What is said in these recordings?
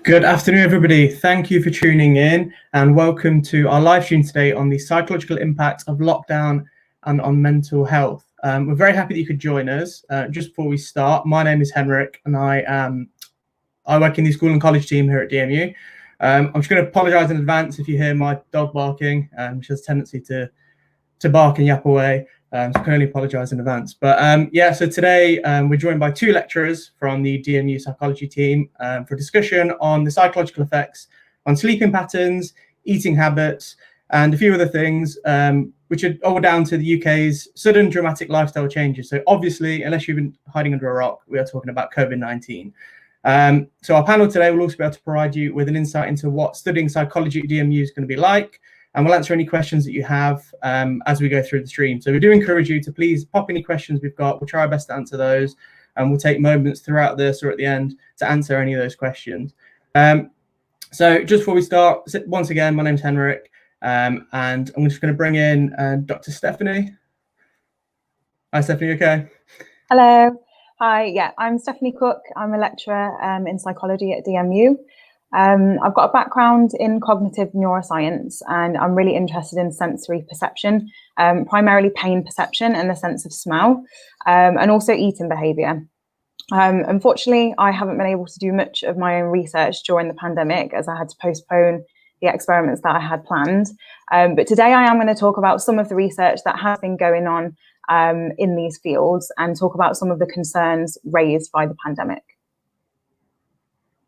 Good afternoon, everybody. Thank you for tuning in and welcome to our live stream today on the psychological impact of lockdown and on mental health. We're very happy that you could join us. Just before we start, my name is Henrik and I work in the school and college team here at DMU. I'm just going to apologise in advance if you hear my dog barking, which has a tendency to bark and yap away. So I can only apologise in advance. But so today we're joined by two lecturers from the DMU psychology team for a discussion on the psychological effects on sleeping patterns, eating habits, and a few other things, which are all down to the UK's sudden dramatic lifestyle changes. So obviously, unless you've been hiding under a rock, we are talking about COVID-19. So our panel today will also be able to provide you with an insight into what studying psychology at DMU is going to be like, and we'll answer any questions that you have as we go through the stream. So we do encourage you to please pop any questions we've got. We'll try our best to answer those, and we'll take moments throughout this or at the end to answer any of those questions. So just before we start, once again, my name's Henrik, and I'm just going to bring in Dr. Stephanie. Hi, Stephanie, okay? Hello. Hi, yeah, I'm Stephanie Cook. I'm a lecturer in psychology at DMU. I've got a background in cognitive neuroscience, and I'm really interested in sensory perception, primarily pain perception and the sense of smell, and also eating behaviour. Unfortunately, I haven't been able to do much of my own research during the pandemic as I had to postpone the experiments that I had planned. But today I am going to talk about some of the research that has been going on in these fields and talk about some of the concerns raised by the pandemic.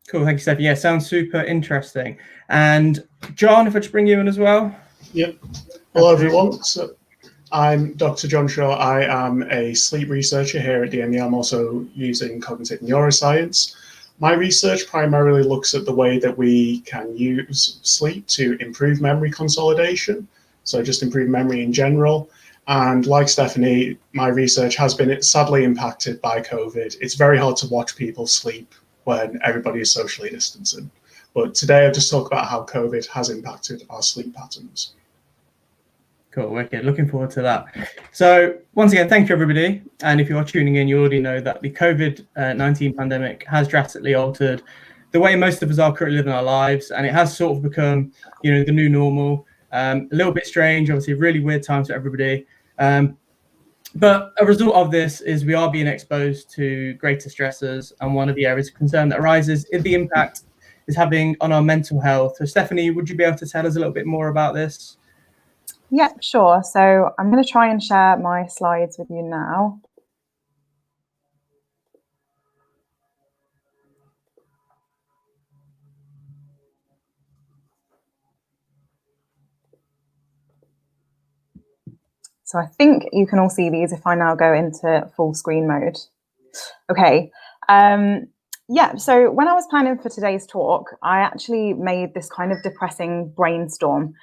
Cool, thank you, Stephanie. Yeah, sounds super interesting. And John, if I just bring you in as well. Yep. Hello, everyone. So I'm Dr. John Shaw. I am a sleep researcher here at DMU. I'm also using cognitive neuroscience. My research primarily looks at the way that we can use sleep to improve memory consolidation. So just improve memory in general. And like Stephanie, my research has been sadly impacted by COVID. It's very hard to watch people sleep when everybody is socially distancing. But today I'll just talk about how COVID has impacted our sleep patterns. Cool, wicked. Looking forward to that. So once again, thank you, everybody. And if you are tuning in, you already know that the COVID-19 pandemic has drastically altered the way most of us are currently living our lives. And it has sort of become, the new normal. A little bit strange, obviously, really weird times for everybody. But a result of this is we are being exposed to greater stressors, and one of the areas of concern that arises is the impact it's having on our mental health. So Stephanie, would you be able to tell us a little bit more about this? Yeah, sure. So I'm going to try and share my slides with you now. So I think you can all see these if I now go into full screen mode. Okay. So when I was planning for today's talk, I actually made this kind of depressing brainstorm.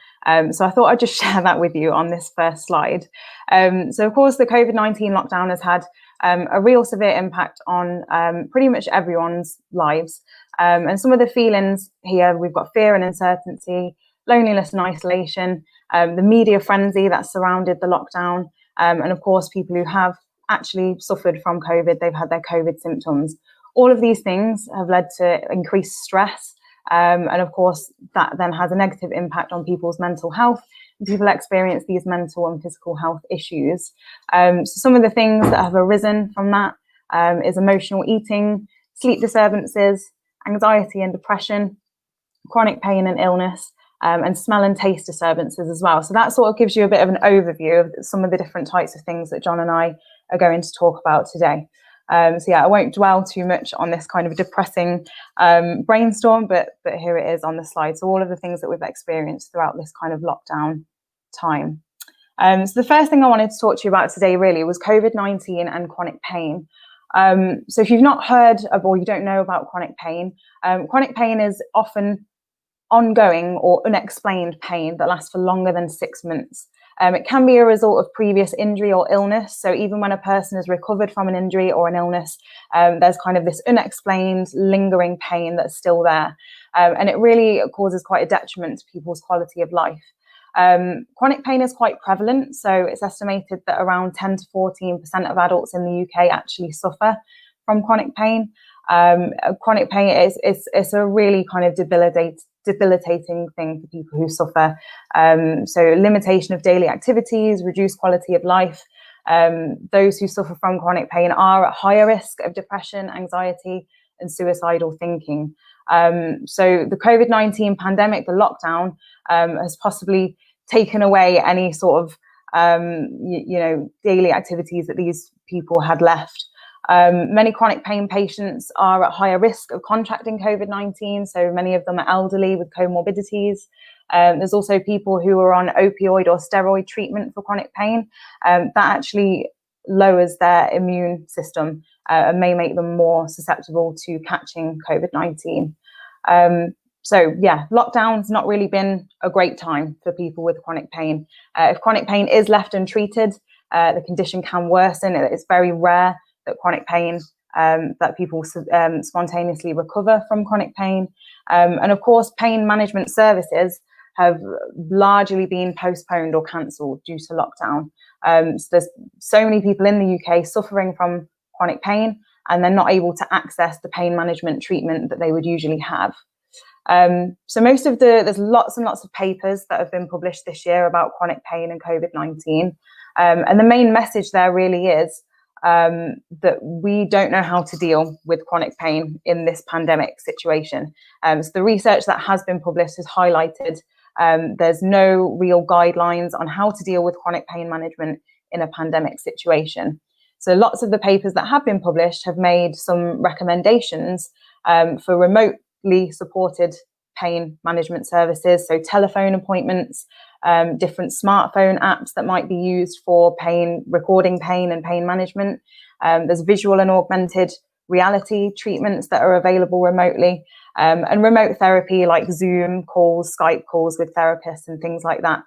So I thought I'd just share that with you on this first slide. So of course, the COVID-19 lockdown has had a real severe impact on pretty much everyone's lives. And some of the feelings here, we've got fear and uncertainty, loneliness and isolation, the media frenzy that surrounded the lockdown, and of course, people who have actually suffered from COVID, they've had their COVID symptoms. All of these things have led to increased stress, and of course, that then has a negative impact on people's mental health. People experience these mental and physical health issues. So some of the things that have arisen from that is emotional eating, sleep disturbances, anxiety and depression, chronic pain and illness, and smell and taste disturbances as well. So that sort of gives you a bit of an overview of some of the different types of things that John and I are going to talk about today. So yeah, I won't dwell too much on this kind of depressing brainstorm, but here it is on the slide. So all of the things that we've experienced throughout this kind of lockdown time. So the first thing I wanted to talk to you about today really was COVID-19 and chronic pain. So if you've not heard of or you don't know about chronic pain is often ongoing or unexplained pain that lasts for longer than 6 months. It can be a result of previous injury or illness. So even when a person has recovered from an injury or an illness, there's kind of this unexplained, lingering pain that's still there. And it really causes quite a detriment to people's quality of life. Chronic pain is quite prevalent. So it's estimated that around 10 to 14% of adults in the UK actually suffer from chronic pain. Chronic pain it's a really kind of debilitating thing for people who suffer. So limitation of daily activities, reduced quality of life. Those who suffer from chronic pain are at higher risk of depression, anxiety, and suicidal thinking. So the COVID-19 pandemic, the lockdown, has possibly taken away any sort of daily activities that these people had left. Many chronic pain patients are at higher risk of contracting COVID-19, so many of them are elderly with comorbidities. There's also people who are on opioid or steroid treatment for chronic pain. That actually lowers their immune system and may make them more susceptible to catching COVID-19. So yeah, lockdown's not really been a great time for people with chronic pain. If chronic pain is left untreated, the condition can worsen. It's very rare that chronic pain, that people spontaneously recover from chronic pain. And of course, pain management services have largely been postponed or cancelled due to lockdown. So there's so many people in the UK suffering from chronic pain, and they're not able to access the pain management treatment that they would usually have. So there's lots and lots of papers that have been published this year about chronic pain and COVID-19. And the main message there really is that we don't know how to deal with chronic pain in this pandemic situation. So the research that has been published has highlighted there's no real guidelines on how to deal with chronic pain management in a pandemic situation. So lots of the papers that have been published have made some recommendations for remotely supported pain management services, so telephone appointments, different smartphone apps that might be used for recording pain and pain management. There's visual and augmented reality treatments that are available remotely, and remote therapy like Zoom calls, Skype calls with therapists and things like that.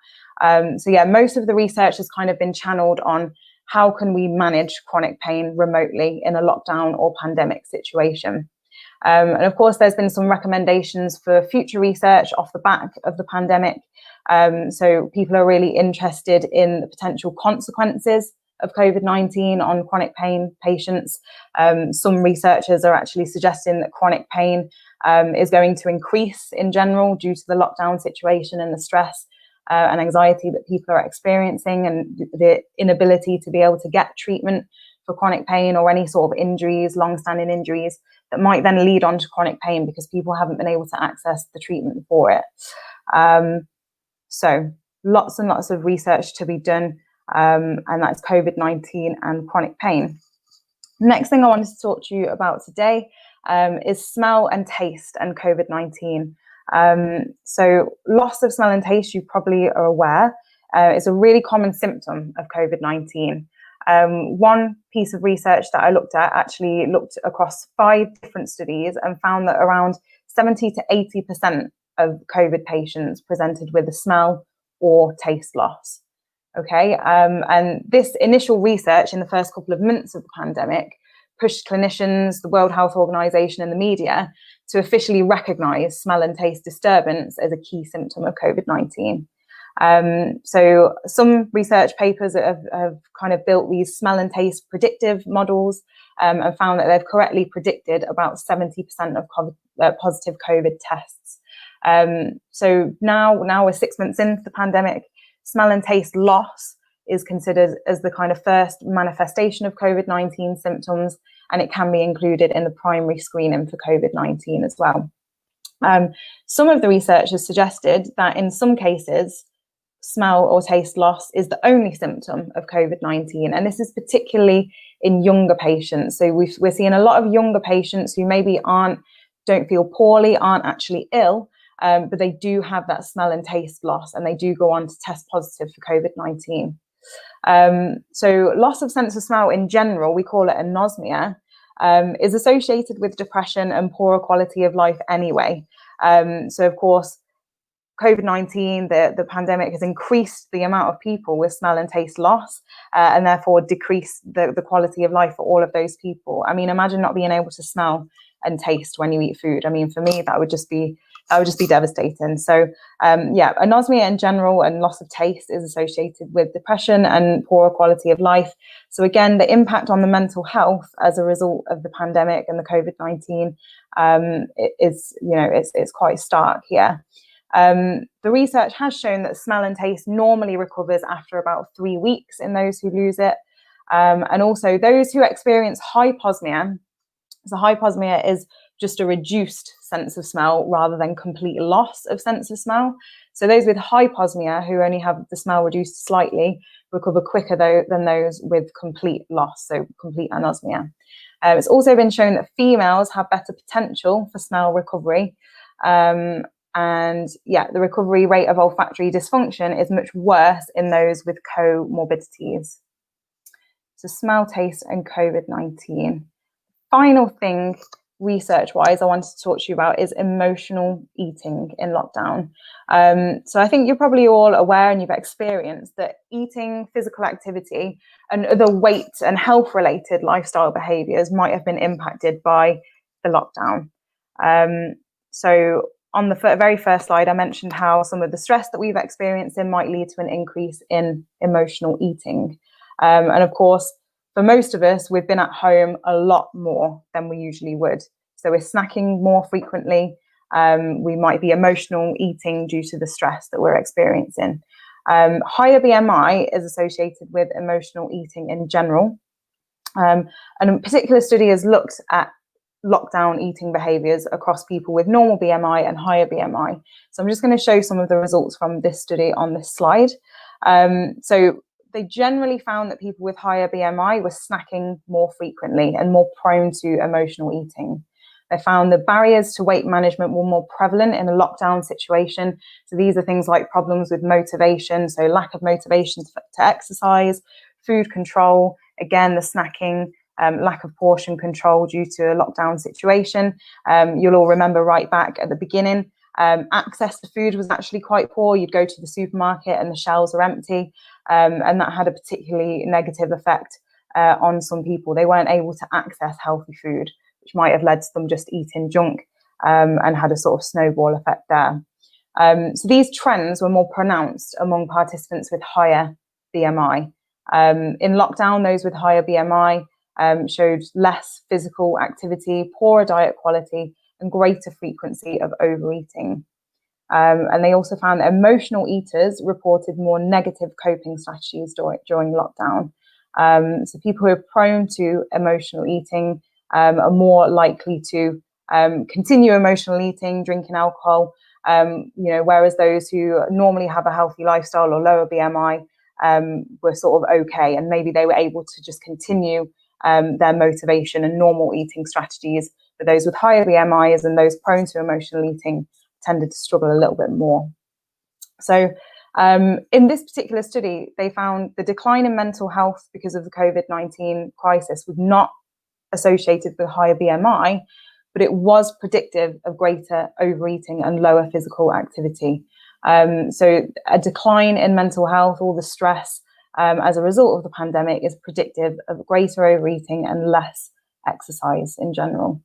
So yeah, most of the research has kind of been channeled on how can we manage chronic pain remotely in a lockdown or pandemic situation. And of course, there's been some recommendations for future research off the back of the pandemic. So people are really interested in the potential consequences of COVID-19 on chronic pain patients. Some researchers are actually suggesting that chronic pain is going to increase in general due to the lockdown situation and the stress and anxiety that people are experiencing, and the inability to be able to get treatment for chronic pain or any sort of injuries, long-standing injuries that might then lead on to chronic pain because people haven't been able to access the treatment for it. So lots and lots of research to be done, and that's COVID-19 and chronic pain. Next thing I wanted to talk to you about today is smell and taste and COVID-19. So loss of smell and taste, you probably are aware, is a really common symptom of COVID-19. One piece of research that I looked at actually looked across 5 different studies and found that around 70 to 80% of COVID patients presented with a smell or taste loss. Okay, and this initial research in the first couple of months of the pandemic pushed clinicians, the World Health Organization, and the media to officially recognize smell and taste disturbance as a key symptom of COVID-19. So some research papers have kind of built these smell and taste predictive models and found that they've correctly predicted about 70% of positive COVID tests. So now we're 6 months into the pandemic, smell and taste loss is considered as the kind of first manifestation of COVID-19 symptoms, and it can be included in the primary screening for COVID-19 as well. Some of the research has suggested that in some cases, smell or taste loss is the only symptom of COVID-19, and this is particularly in younger patients. So we're seeing a lot of younger patients who maybe don't feel poorly, aren't actually ill, but they do have that smell and taste loss, and they do go on to test positive for COVID-19. So loss of sense of smell in general, we call it anosmia, is associated with depression and poorer quality of life anyway. So of course, COVID-19, the pandemic has increased the amount of people with smell and taste loss, and therefore decreased the quality of life for all of those people. I mean, imagine not being able to smell and taste when you eat food. I mean, for me, that would that would just be devastating. So yeah, anosmia in general and loss of taste is associated with depression and poorer quality of life. So again, the impact on the mental health as a result of the pandemic and the COVID-19 is, you know, it's quite stark here. The research has shown that smell and taste normally recovers after about 3 weeks in those who lose it. And also those who experience hyposmia. So hyposmia is just a reduced sense of smell rather than complete loss of sense of smell. So those with hyposmia, who only have the smell reduced slightly, recover quicker than those with complete loss, so complete anosmia. It's also been shown that females have better potential for smell recovery. And yeah, the recovery rate of olfactory dysfunction is much worse in those with comorbidities. So smell, taste, and COVID-19. Final thing, research-wise, I wanted to talk to you about is emotional eating in lockdown. So I think you're probably all aware and you've experienced that eating, physical activity, and other weight and health-related lifestyle behaviours might have been impacted by the lockdown. So on the very first slide, I mentioned how some of the stress that we've experienced might lead to an increase in emotional eating. And of course, for most of us, we've been at home a lot more than we usually would. So we're snacking more frequently. We might be emotional eating due to the stress that we're experiencing. Higher BMI is associated with emotional eating in general. And a particular study has looked at lockdown eating behaviours across people with normal BMI and higher BMI. So I'm just going to show some of the results from this study on this slide. So they generally found that people with higher BMI were snacking more frequently and more prone to emotional eating. They found the barriers to weight management were more prevalent in a lockdown situation. So these are things like problems with motivation, so lack of motivation to exercise, food control, again, the snacking, lack of portion control due to a lockdown situation. You'll all remember right back at the beginning, access to food was actually quite poor. You'd go to the supermarket and the shelves are empty. And that had a particularly negative effect on some people. They weren't able to access healthy food, which might have led to them just eating junk and had a sort of snowball effect there. So these trends were more pronounced among participants with higher BMI. In lockdown, those with higher BMI showed less physical activity, poorer diet quality, and greater frequency of overeating. And they also found that emotional eaters reported more negative coping strategies during lockdown. So people who are prone to emotional eating are more likely to continue emotional eating, drinking alcohol, whereas those who normally have a healthy lifestyle or lower BMI were sort of okay, and maybe they were able to just continue their motivation and normal eating strategies. But those with higher BMIs and those prone to emotional eating tended to struggle a little bit more. So in this particular study, they found the decline in mental health because of the COVID-19 crisis was not associated with higher BMI, but it was predictive of greater overeating and lower physical activity. So a decline in mental health, all the stress as a result of the pandemic, is predictive of greater overeating and less exercise in general.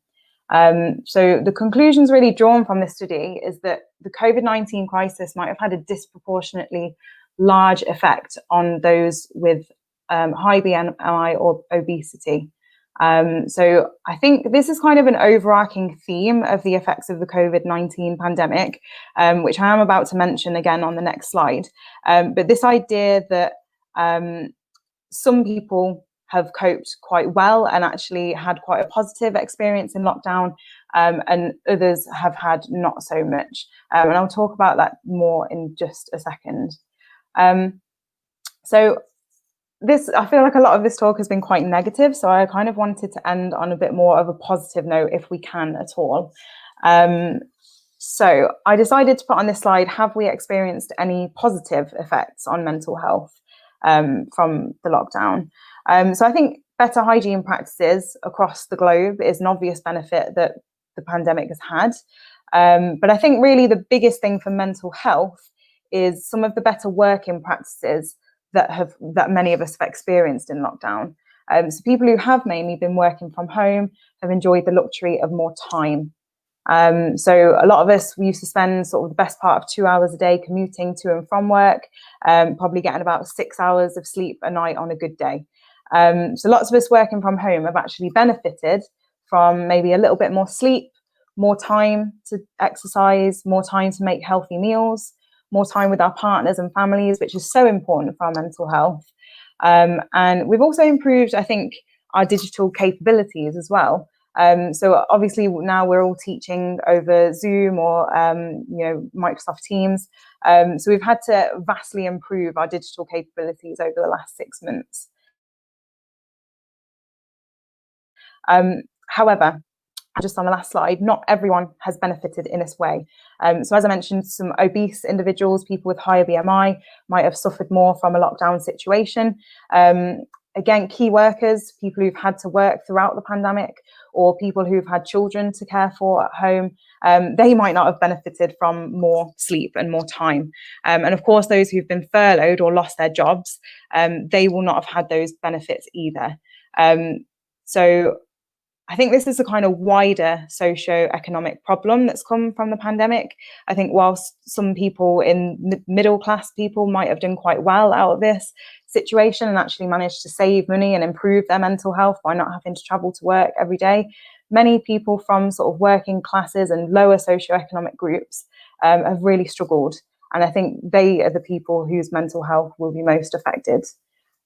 So the conclusions really drawn from this study is that the COVID-19 crisis might have had a disproportionately large effect on those with high BMI or obesity. So I think this is kind of an overarching theme of the effects of the COVID-19 pandemic, which I am about to mention again on the next slide. But this idea that some people have coped quite well and actually had quite a positive experience in lockdown, and others have had not so much. And I'll talk about that more in just a second. So I feel like a lot of this talk has been quite negative, so I kind of wanted to end on a bit more of a positive note if we can at all. So I decided to put on this slide, have we experienced any positive effects on mental health from the lockdown? So I think better hygiene practices across the globe is an obvious benefit that the pandemic has had. But I think really the biggest thing for mental health is some of the better working practices that many of us have experienced in lockdown. So people who have mainly been working from home have enjoyed the luxury of more time. So a lot of us, we used to spend sort of the best part of 2 hours a day commuting to and from work, probably getting about 6 hours of sleep a night on a good day. So lots of us working from home have actually benefited from maybe a little bit more sleep, more time to exercise, more time to make healthy meals, more time with our partners and families, which is so important for our mental health. And we've also improved, I think, our digital capabilities as well. So obviously now we're all teaching over Zoom or Microsoft Teams. So we've had to vastly improve our digital capabilities over the last 6 months. However, just on the last slide, not everyone has benefited in this way. So as I mentioned, some obese individuals, people with higher BMI, might have suffered more from a lockdown situation. Again, key workers, people who've had to work throughout the pandemic, or people who've had children to care for at home, they might not have benefited from more sleep and more time. And of course, those who've been furloughed or lost their jobs, they will not have had those benefits either. So I think this is a kind of wider socio-economic problem that's come from the pandemic. I think whilst some people in middle class people might have done quite well out of this situation and actually managed to save money and improve their mental health by not having to travel to work every day, many people from sort of working classes and lower socio-economic groups have really struggled. And I think they are the people whose mental health will be most affected.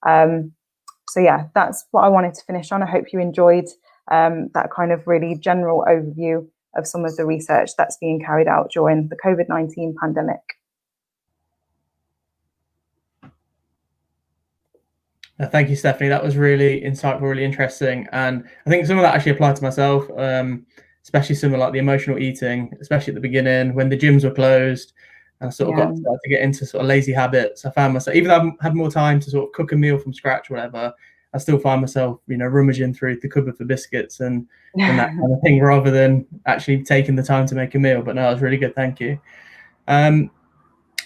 So yeah, that's what I wanted to finish on. I hope you enjoyed that kind of really general overview of some of the research that's being carried out during the COVID-19 pandemic. Thank you, Stephanie. That was really insightful, really interesting. And I think some of that actually applied to myself, especially some of like the emotional eating, especially at the beginning when the gyms were closed. And I sort of started to get into sort of lazy habits. I found myself, even though I had more time to sort of cook a meal from scratch or whatever, I still find myself, rummaging through the cupboard for biscuits and that kind of thing, rather than actually taking the time to make a meal. But no, it was really good. Thank you. So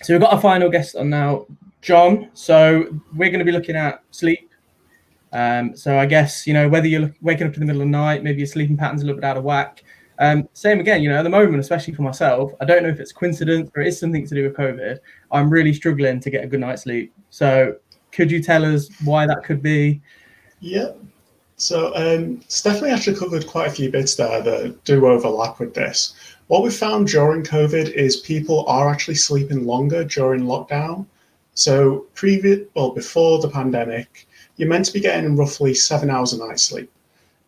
we've got our final guest on now, John. So we're going to be looking at sleep. So I guess, whether you're waking up in the middle of the night, maybe your sleeping pattern's a little bit out of whack. Same again, at the moment, especially for myself, I don't know if it's coincidence or it is something to do with COVID. I'm really struggling to get a good night's sleep. So could you tell us why that could be? Yeah. So Stephanie actually covered quite a few bits there that do overlap with this. What we found during COVID is people are actually sleeping longer during lockdown. So before the pandemic, you're meant to be getting roughly 7 hours a night sleep.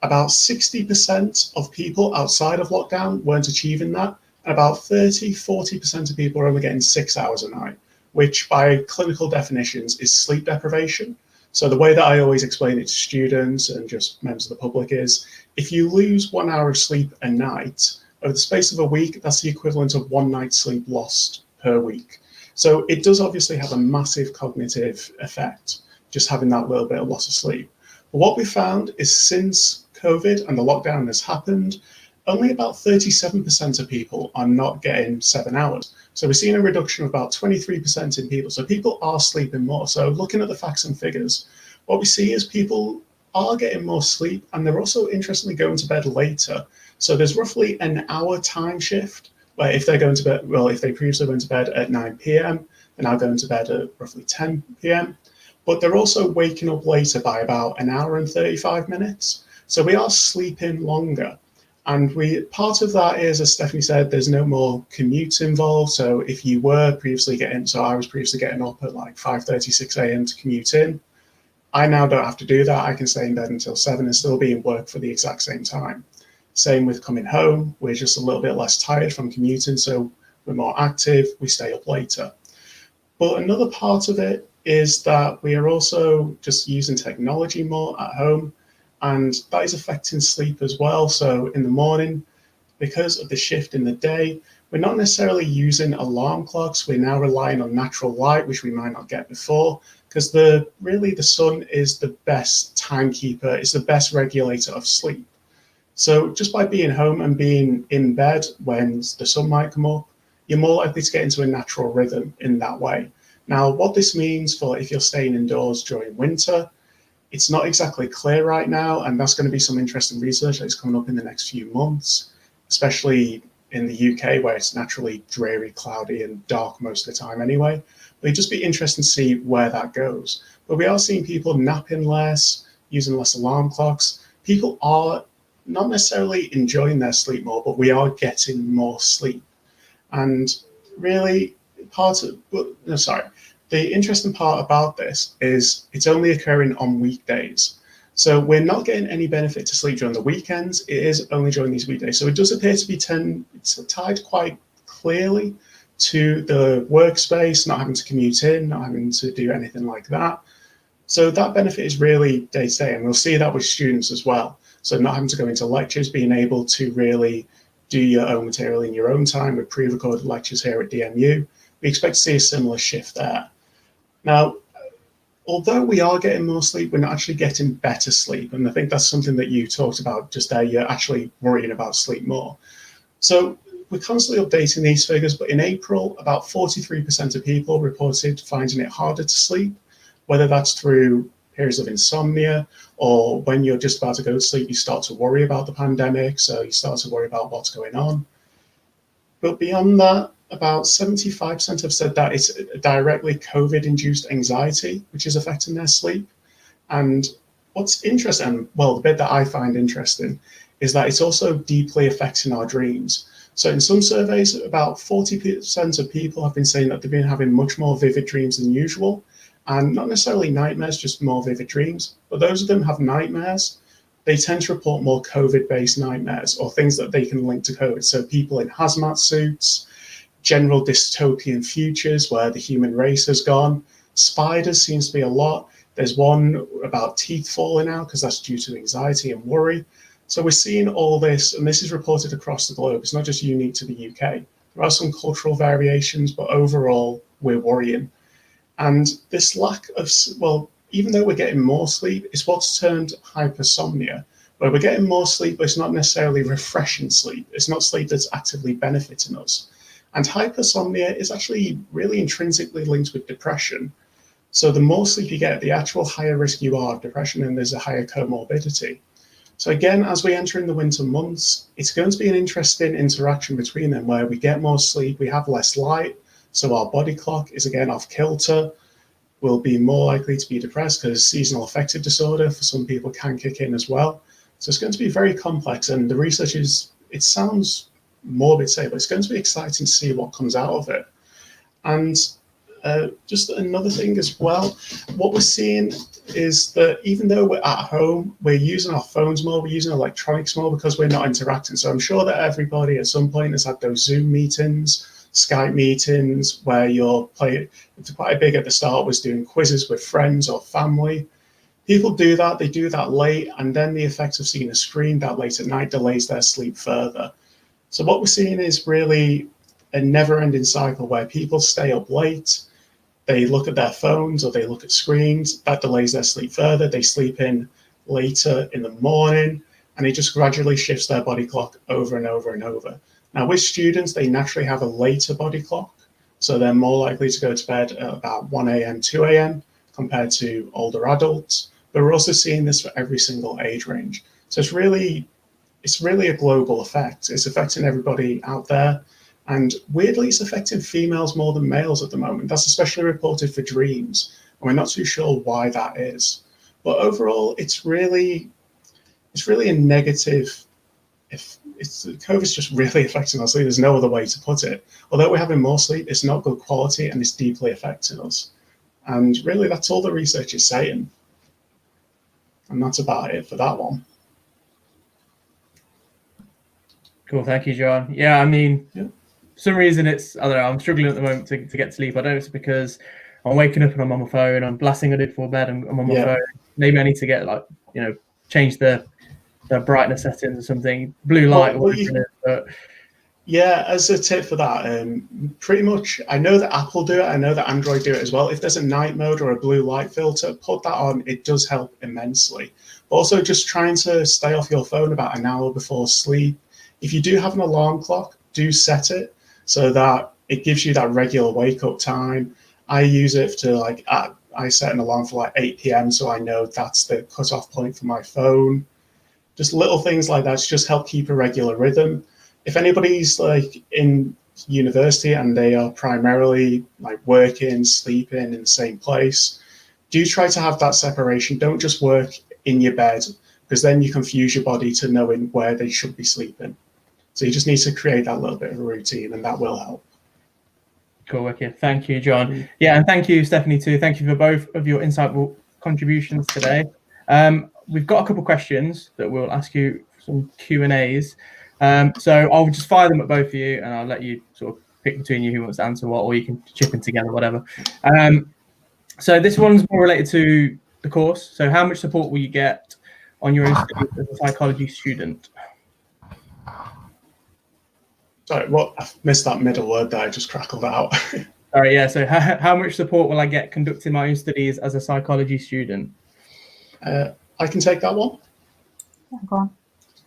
About 60% of people outside of lockdown weren't achieving that. And about 40% of people are only getting 6 hours a night, which by clinical definitions is sleep deprivation. So the way that I always explain it to students and just members of the public is, if you lose 1 hour of sleep a night, over the space of a week, that's the equivalent of 1 night's sleep lost per week. So it does obviously have a massive cognitive effect, just having that little bit of loss of sleep. But what we found is since COVID and the lockdown has happened, only about 37% of people are not getting 7 hours. So we're seeing a reduction of about 23% in people. So people are sleeping more. So looking at the facts and figures, what we see is people are getting more sleep, and they're also interestingly going to bed later. So there's roughly an hour time shift where if they're going to bed, if they previously went to bed at 9 p.m., they're now going to bed at roughly 10 p.m. But they're also waking up later by about an hour and 35 minutes. So we are sleeping longer. And part of that is, as Stephanie said, there's no more commute involved. So if you were previously I was previously getting up at like 5:30, 6 a.m. to commute in. I now don't have to do that. I can stay in bed until 7 and still be in work for the exact same time. Same with coming home. We're just a little bit less tired from commuting, so we're more active. We stay up later. But another part of it is that we are also just using technology more at home, and that is affecting sleep as well. So in the morning, because of the shift in the day, we're not necessarily using alarm clocks. We're now relying on natural light, which we might not get before, because the sun is the best timekeeper, it's the best regulator of sleep. So just by being home and being in bed when the sun might come up, you're more likely to get into a natural rhythm in that way. Now, what this means for if you're staying indoors during winter, it's not exactly clear right now, and that's going to be some interesting research that's coming up in the next few months, especially in the UK, where it's naturally dreary, cloudy, and dark most of the time anyway. But it'd just be interesting to see where that goes. But we are seeing people napping less, using less alarm clocks. People are not necessarily enjoying their sleep more, but we are getting more sleep. And really, the interesting part about this is it's only occurring on weekdays. So we're not getting any benefit to sleep during the weekends. It is only during these weekdays. So it does appear to be tied quite clearly to the workspace, not having to commute in, not having to do anything like that. So that benefit is really day to day, and we'll see that with students as well. So not having to go into lectures, being able to really do your own material in your own time with pre-recorded lectures here at DMU. We expect to see a similar shift there. Now, although we are getting more sleep, we're not actually getting better sleep. And I think that's something that you talked about just there. You're actually worrying about sleep more. So we're constantly updating these figures, but in April, about 43% of people reported finding it harder to sleep, whether that's through periods of insomnia or when you're just about to go to sleep, you start to worry about the pandemic. So you start to worry about what's going on. But beyond that, about 75% have said that it's directly COVID-induced anxiety, which is affecting their sleep. And what's interesting, well, the bit that I find interesting is that it's also deeply affecting our dreams. So in some surveys, about 40% of people have been saying that they've been having much more vivid dreams than usual, and not necessarily nightmares, just more vivid dreams. But those of them have nightmares, they tend to report more COVID-based nightmares or things that they can link to COVID. So people in hazmat suits, general dystopian futures where the human race has gone. Spiders seems to be a lot. There's one about teeth falling out because that's due to anxiety and worry. So we're seeing all this, and this is reported across the globe. It's not just unique to the UK. There are some cultural variations, but overall, we're worrying. And this lack of, well, even though we're getting more sleep, it's what's termed hypersomnia, where we're getting more sleep, but it's not necessarily refreshing sleep. It's not sleep that's actively benefiting us. And hypersomnia is actually really intrinsically linked with depression. So the more sleep you get, the actual higher risk you are of depression, and there's a higher comorbidity. So again, as we enter in the winter months, it's going to be an interesting interaction between them where we get more sleep, we have less light, so our body clock is again off kilter. We'll be more likely to be depressed because seasonal affective disorder for some people can kick in as well. So it's going to be very complex, and the research is, it sounds morbid to say, but it's going to be exciting to see what comes out of it. And just another thing as well, what we're seeing is that even though we're at home, we're using our phones more, we're using electronics more because we're not interacting. So I'm sure that everybody at some point has had those Zoom meetings, Skype meetings, where you're playing, it's quite big at the start, was doing quizzes with friends or family. People do that, they do that late, and then the effect of seeing a screen that late at night delays their sleep further. So what we're seeing is really a never-ending cycle where people stay up late, they look at their phones or they look at screens, that delays their sleep further, they sleep in later in the morning, and it just gradually shifts their body clock over and over and over. Now with students, they naturally have a later body clock, so they're more likely to go to bed at about 1 a.m., 2 a.m. compared to older adults, but we're also seeing this for every single age range. So it's really a global effect. It's affecting everybody out there. And weirdly, it's affecting females more than males at the moment. That's especially reported for dreams. And we're not too sure why that is. But overall, it's really a negative. COVID's just really affecting our sleep. There's no other way to put it. Although we're having more sleep, it's not good quality and it's deeply affecting us. And really, that's all the research is saying. And that's about it for that one. Cool, thank you, John. Yeah, I mean, for some reason I don't know, I'm struggling at the moment to get sleep. I don't know if it's because I'm waking up and I'm on my phone, I'm blasting it before bed, I'm on my phone. Maybe I need to get change the brightness settings or something, blue light or whatever it is. But yeah, as a tip for that, pretty much, I know that Apple do it, I know that Android do it as well. If there's a night mode or a blue light filter, put that on, it does help immensely. Also, just trying to stay off your phone about an hour before sleep. If you do have an alarm clock, do set it so that it gives you that regular wake up time. I use it to I set an alarm for 8 p.m. so I know that's the cutoff point for my phone. Just little things like that to just help keep a regular rhythm. if anybody's like in university and they are primarily like working, sleeping in the same place, do try to have that separation. Don't just work in your bed, because then you confuse your body to knowing where they should be sleeping. So you just need to create that little bit of a routine, and that will help. Cool, wicked. Thank you, John. Yeah, and thank you, Stephanie, too. Thank you for both of your insightful contributions today. We've got a couple of questions that we'll ask you, some Q&As. So I'll just fire them at both of you, and I'll let you sort of pick between you who wants to answer what, or you can chip in together, whatever. So this one's more related to the course. So how much support will you get on your own studies as a psychology student? Sorry, what? I missed that middle word that I just crackled out. Sorry, yeah. So how much support will I get conducting my own studies as a psychology student? I can take that one. Yeah, go on.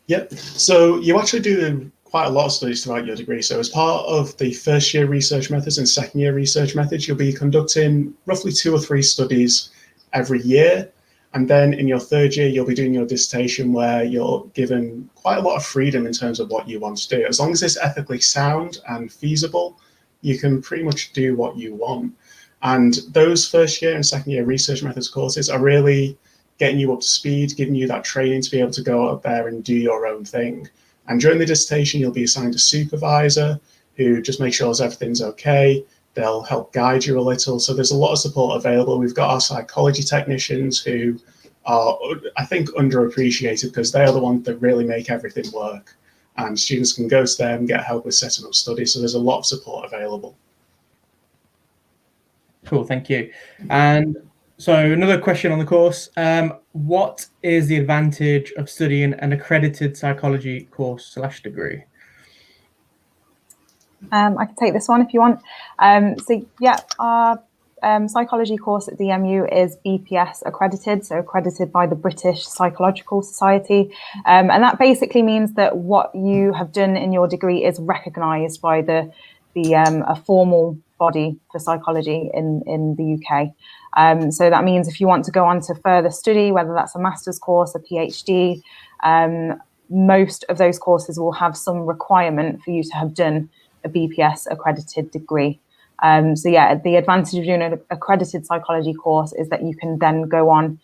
Yep. So you actually do quite a lot of studies throughout your degree. So as part of the first year research methods and second year research methods, you'll be conducting roughly 2 or 3 studies every year. And then in your third year, you'll be doing your dissertation, where you're given quite a lot of freedom in terms of what you want to do. As long as it's ethically sound and feasible, you can pretty much do what you want. And those first year and second year research methods courses are really getting you up to speed, giving you that training to be able to go out there and do your own thing. And during the dissertation, you'll be assigned a supervisor who just makes sure everything's okay. They'll help guide you a little. So there's a lot of support available. We've got our psychology technicians who are, I think, underappreciated, because they are the ones that really make everything work. And students can go to them and get help with setting up studies. So there's a lot of support available. Cool, thank you. And so another question on the course. What is the advantage of studying an accredited psychology course / degree? I can take this one if you want. So yeah, our psychology course at DMU is BPS accredited, so accredited by the British Psychological Society. And that basically means that what you have done in your degree is recognised by a formal body for psychology in the UK. So that means if you want to go on to further study, whether that's a master's course, a PhD, most of those courses will have some requirement for you to have done a BPS accredited degree. So yeah, the advantage of doing an accredited psychology course is that you can then go on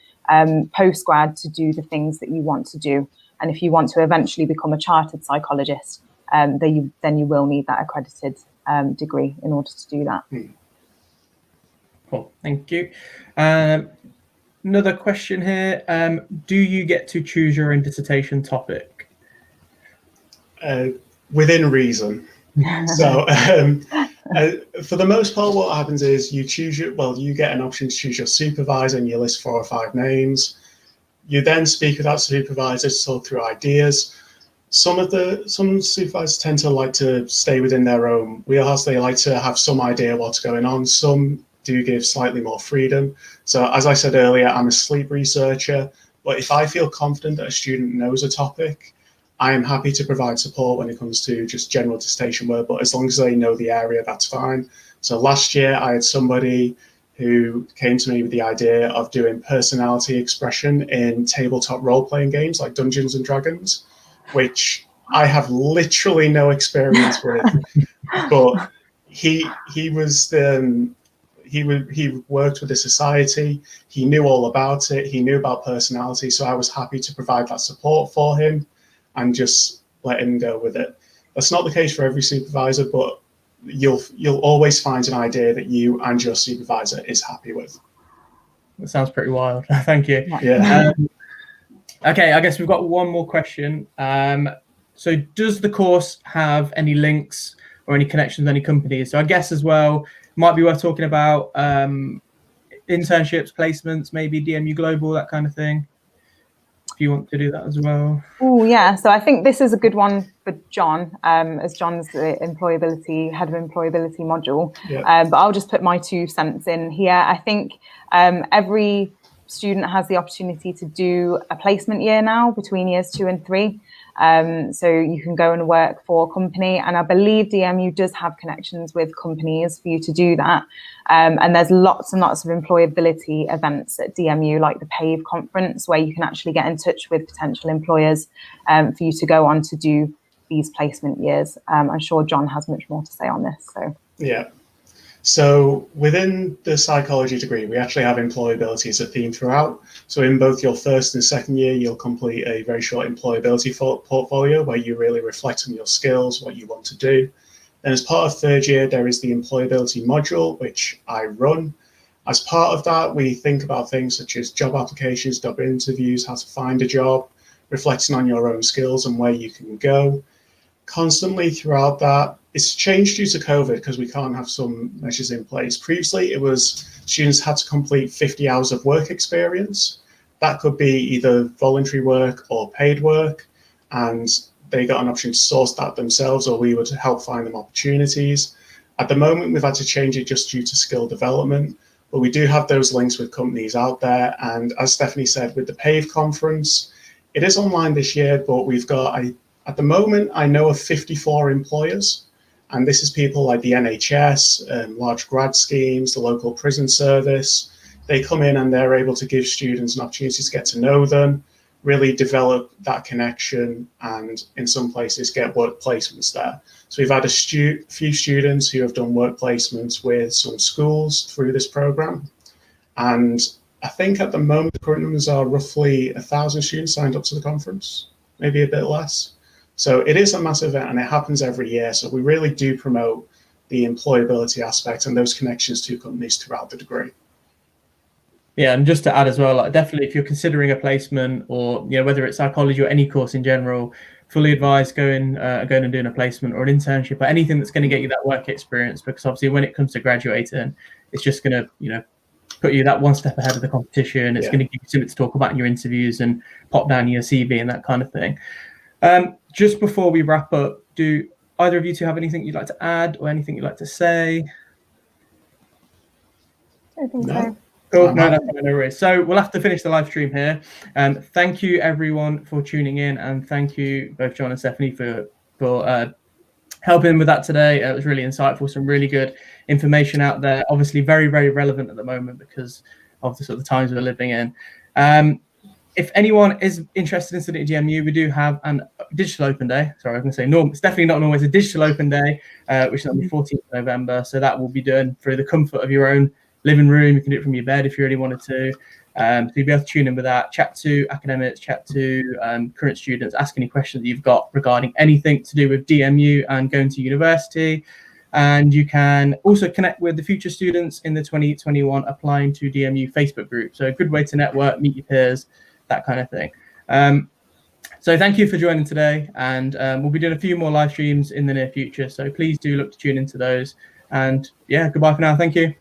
post-grad to do the things that you want to do. And if you want to eventually become a chartered psychologist, then you will need that accredited degree in order to do that. Cool, thank you. Another question here. Do you get to choose your own dissertation topic? Within reason. So for the most part, what happens is you get an option to choose your supervisor, and you list 4 or 5 names. You then speak with that supervisor to talk through ideas. Some supervisors tend to like to stay within their own wheelhouse. They like to have some idea what's going on. Some do give slightly more freedom. So as I said earlier, I'm a sleep researcher, but if I feel confident that a student knows a topic, I am happy to provide support when it comes to just general dissertation work, but as long as they know the area, that's fine. So last year I had somebody who came to me with the idea of doing personality expression in tabletop role-playing games like Dungeons and Dragons, which I have literally no experience with. But he worked with the society. He knew all about it. He knew about personality. So I was happy to provide that support for him and just let him go with it. That's not the case for every supervisor, but you'll always find an idea that you and your supervisor is happy with. That sounds pretty wild. Thank you. Yeah. Okay, I guess we've got one more question. So does the course have any links or any connections with any companies? So I guess as well, might be worth talking about internships, placements, maybe DMU Global, that kind of thing, if you want to do that as well. Oh yeah, so I think this is a good one for John, as John's the head of employability module. Yeah. But I'll just put my 2 cents in here. I think every student has the opportunity to do a placement year now between years 2 and 3. So you can go and work for a company, and I believe DMU does have connections with companies for you to do that. And there's lots and lots of employability events at DMU, like the PAVE conference, where you can actually get in touch with potential employers for you to go on to do these placement years. I'm sure John has much more to say on this. So yeah. So within the psychology degree, we actually have employability as a theme throughout. So in both your first and second year, you'll complete a very short employability portfolio where you really reflect on your skills, what you want to do. Then as part of third year, there is the employability module, which I run. As part of that, we think about things such as job applications, job interviews, how to find a job, reflecting on your own skills and where you can go. Constantly throughout that, it's changed due to COVID because we can't have some measures in place. Previously, it was students had to complete 50 hours of work experience. That could be either voluntary work or paid work, and they got an option to source that themselves, or we would help find them opportunities. At the moment, we've had to change it just due to skill development, but we do have those links with companies out there. And as Stephanie said, with the PAVE conference, it is online this year, but we've got, at the moment, I know of 54 employers. And this is people like the NHS, large grad schemes, the local prison service. They come in and they're able to give students an opportunity to get to know them, really develop that connection, and in some places get work placements there. So we've had a few students who have done work placements with some schools through this program. And I think at the moment, the current numbers are roughly 1,000 students signed up to the conference, maybe a bit less. So it is a massive event and it happens every year. So we really do promote the employability aspect and those connections to companies throughout the degree. Yeah, and just to add as well, like definitely if you're considering a placement or whether it's psychology or any course in general, fully advise going and doing a placement or an internship or anything that's going to get you that work experience, because obviously when it comes to graduating, it's just going to put you that one step ahead of the competition. It's going to give you something to talk about in your interviews and pop down your CV and that kind of thing. Just before we wrap up, do either of you two have anything you'd like to add or anything you'd like to say? I think so. Cool. No, that's no worries. So we'll have to finish the live stream here. Thank you everyone for tuning in, and thank you both John and Stephanie for helping with that today. It was really insightful, some really good information out there. Obviously, very, very relevant at the moment because of the sort of times we're living in. If anyone is interested in studying at DMU, we do have a digital open day. Sorry, I was going to say normal. It's definitely not normal. It's a digital open day, which is on the 14th of November. So that will be done through the comfort of your own living room. You can do it from your bed if you really wanted to. So you'll be able to tune in with that, chat to academics, chat to current students, ask any questions that you've got regarding anything to do with DMU and going to university. And you can also connect with the future students in the 2021 applying to DMU Facebook group. So a good way to network, meet your peers, that kind of thing. So thank you for joining today, and we'll be doing a few more live streams in the near future. So please do look to tune into those. And yeah, goodbye for now. Thank you.